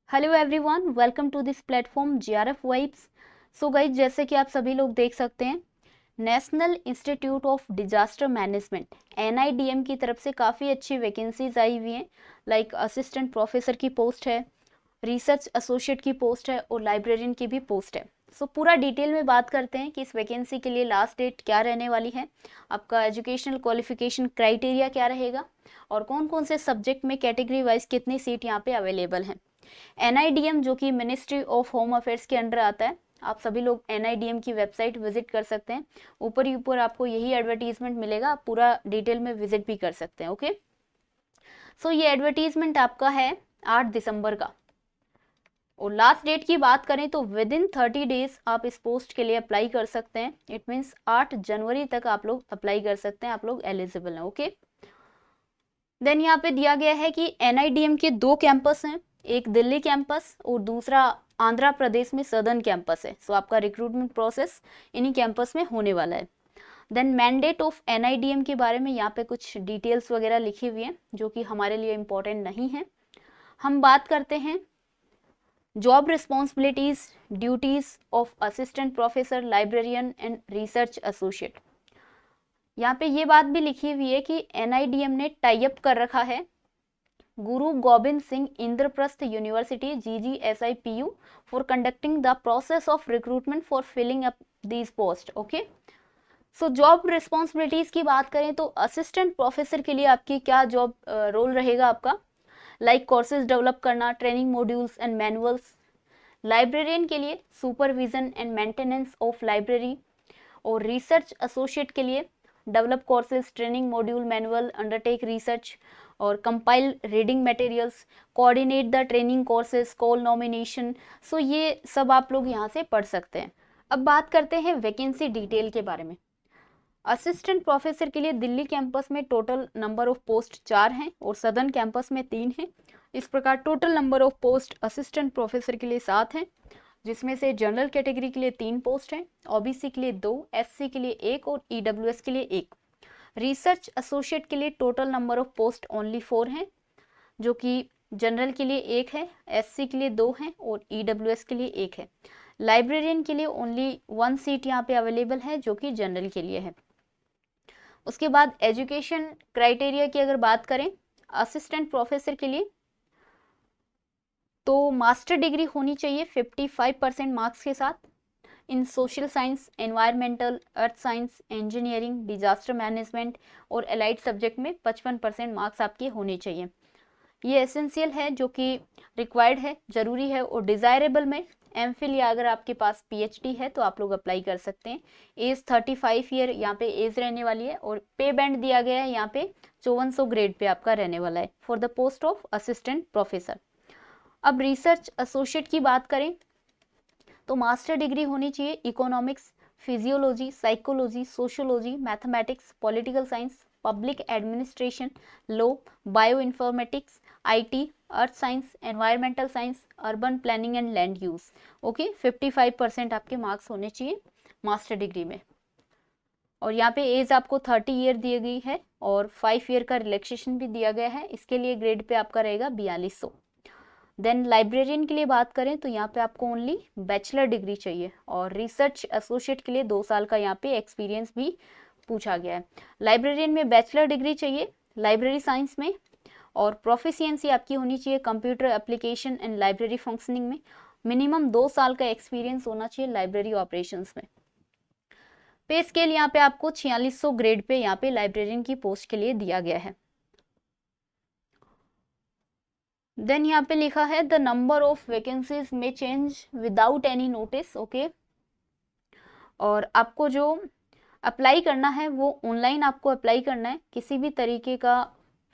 Hello everyone, welcome to this platform GRF vibes. So guys, जैसे कि आप सभी लोग देख सकते हैं, National Institute of Disaster Management NIDM की तरफ से काफ़ी अच्छी वैकेंसीज आई हुई हैं। लाइक असिस्टेंट प्रोफेसर की पोस्ट है, रिसर्च एसोसिएट की पोस्ट है और लाइब्रेरियन की भी पोस्ट है। सो पूरा डिटेल में बात करते हैं कि इस वैकेंसी के लिए लास्ट डेट क्या रहने वाली है, आपका एजुकेशनल क्वालिफिकेशन क्राइटेरिया क्या रहेगा और कौन कौन से सब्जेक्ट में कैटेगरी वाइज कितनी सीट यहाँ पे अवेलेबल हैं। एनआईडीएम जो कि मिनिस्ट्री ऑफ होम अफेयर्स के अंडर आता है, आप सभी लोग एनआईडीएम की वेबसाइट विजिट कर सकते हैं। ऊपर ही ऊपर आपको यही एडवर्टीजमेंट मिलेगा, आप पूरा डिटेल में विजिट भी कर सकते हैं। ओके, सो ये एडवर्टीजमेंट आपका है 8 दिसंबर का। और लास्ट डेट की बात करें तो विद इन 30 डेज आप इस पोस्ट के लिए अप्लाई कर सकते हैं। इट मीन्स 8 जनवरी तक आप लोग अप्लाई कर सकते हैं, आप लोग एलिजिबल हैं। ओके, देन यहाँ पे दिया गया है कि एनआईडीएम के 2 कैंपस हैं, एक दिल्ली कैंपस और दूसरा आंध्र प्रदेश में सदर्न कैंपस है। सो आपका रिक्रूटमेंट प्रोसेस इन्हीं कैंपस में होने वाला है। देन मैंडेट ऑफ एनआईडीएम के बारे में यहाँ पे कुछ डिटेल्स वगैरह लिखी हुई हैं जो कि हमारे लिए इम्पोर्टेंट नहीं है। हम बात करते हैं job responsibilities duties of assistant professor, librarian and research associate. यहाँ पे ये बात भी लिखी हुई है कि एनआईडीएम ने टाई अप कर रखा है Guru Gobind Singh Indraprastha University GGSIPU for conducting the process of recruitment for filling up these post. Okay, so job responsibilities की बात करें तो असिस्टेंट प्रोफेसर के लिए आपकी क्या जॉब रोल रहेगा आपका, लाइक कोर्सेज डेवलप करना, training modules and manuals. Librarian के लिए supervision and maintenance of library. और रिसर्च एसोसिएट के लिए develop courses, training module, manual, undertake research और compile reading materials, coordinate the training courses, call nomination. So ये सब आप लोग यहाँ से पढ़ सकते हैं। अब बात करते हैं वैकेंसी डिटेल के बारे में। असिस्टेंट प्रोफेसर के लिए दिल्ली कैंपस में टोटल नंबर ऑफ पोस्ट 4 हैं और सदर्न कैंपस में 3 हैं। इस प्रकार total number of post assistant professor के लिए 7 हैं, जिसमें से जनरल कैटेगरी के लिए 3 पोस्ट हैं, ओबीसी के लिए 2, एससी के लिए 1 और ईडब्ल्यूएस के लिए 1। रिसर्च एसोसिएट के लिए total number of post only 4 हैं, जो कि जनरल के लिए 1 है, एससी के लिए 2 हैं और ईडब्ल्यूएस के लिए 1 है। लाइब्रेरियन के लिए ओनली 1 सीट यहाँ पे अवेलेबल है, जो कि जनरल के लिए है। उसके बाद एजुकेशन क्राइटेरिया की अगर बात करें असिस्टेंट प्रोफेसर के लिए, तो मास्टर डिग्री होनी चाहिए 55% मार्क्स के साथ in social science, environmental, earth science, engineering, disaster management और एलाइड सब्जेक्ट में 55% मार्क्स आपके होने चाहिए। ये एसेंशियल है, जो कि रिक्वायर्ड है, जरूरी है। और डिजायरेबल में एमफिल या अगर आपके पास पीएचडी है तो आप लोग अप्लाई कर सकते हैं। एज 35 ईयर यहाँ पे एज रहने वाली है और पे बैंड दिया गया है यहाँ पे 5400 ग्रेड पे आपका रहने वाला है for the post of assistant professor. अब रिसर्च एसोसिएट की बात करें तो मास्टर डिग्री होनी चाहिए economics, physiology, psychology, sociology, mathematics, political science, public administration, law, bio informatics, IT, earth science, environmental science, urban planning and land use. Okay, 55% आपके marks होने चाहिए मास्टर डिग्री में। और यहाँ पे एज आपको 30 ईयर दी गई है और 5 ईयर का रिलैक्सेशन भी दिया गया है। इसके लिए ग्रेड पे आपका रहेगा 4200। देन लाइब्रेरियन के लिए बात करें तो यहाँ पे आपको ओनली बैचलर डिग्री चाहिए और रिसर्च एसोसिएट के लिए 2 साल का यहाँ पे एक्सपीरियंस भी पूछा गया है। लाइब्रेरियन में बैचलर डिग्री चाहिए लाइब्रेरी साइंस में और प्रोफिशिएंसी आपकी होनी चाहिए computer application and library functioning में। मिनिमम 2 साल का एक्सपीरियंस होना चाहिए लाइब्रेरी ऑपरेशंस में। पे स्केल यहाँ पे आपको 4600 ग्रेड पे यहाँ पे लाइब्रेरियन की पोस्ट के लिए दिया गया है। देन यहाँ पे लिखा है द नंबर ऑफ वैकेंसीज में change without any notice. Okay, और आपको जो अप्लाई करना है वो ऑनलाइन आपको अप्लाई करना है, किसी भी तरीके का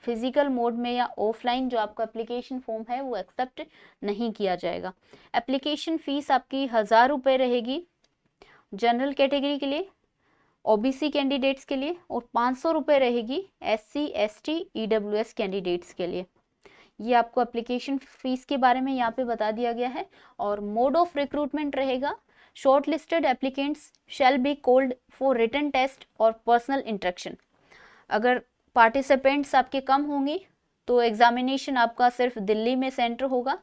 फिजिकल मोड में या ऑफलाइन जो आपका एप्लीकेशन फॉर्म है वो एक्सेप्ट नहीं किया जाएगा। एप्लीकेशन फीस आपकी 1000 रुपये रहेगी जनरल कैटेगरी के लिए, ओबीसी कैंडिडेट्स के लिए और 500 रुपये रहेगी एससी, एसटी, ईडब्ल्यूएस कैंडिडेट्स के लिए। ये आपको एप्लीकेशन फीस के बारे में यहाँ पे बता दिया गया है। और मोड ऑफ रिक्रूटमेंट रहेगा shortlisted applicants shall be called for written test और पर्सनल इंटरेक्शन। अगर पार्टिसिपेंट्स आपके कम होंगे तो एग्जामिनेशन आपका सिर्फ दिल्ली में सेंटर होगा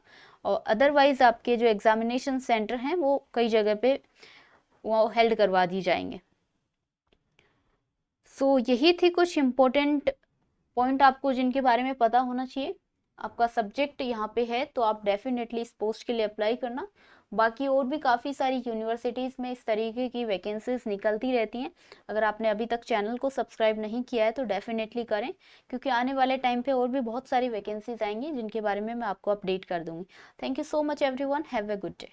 और अदरवाइज आपके जो एग्जामिनेशन सेंटर हैं वो कई जगह पे वो हेल्ड करवा दी जाएंगे। सो यही थी कुछ इम्पोर्टेंट पॉइंट आपको जिनके बारे में पता होना चाहिए। आपका सब्जेक्ट यहाँ पे है तो आप डेफिनेटली इस पोस्ट के लिए अप्लाई करना। बाकी और भी काफ़ी सारी यूनिवर्सिटीज़ में इस तरीके की वैकेंसीज निकलती रहती हैं। अगर आपने अभी तक चैनल को सब्सक्राइब नहीं किया है तो डेफिनेटली करें, क्योंकि आने वाले टाइम पे और भी बहुत सारी वैकेंसीज आएंगी जिनके बारे में मैं आपको अपडेट कर दूंगी। Thank you so much everyone, have a good day.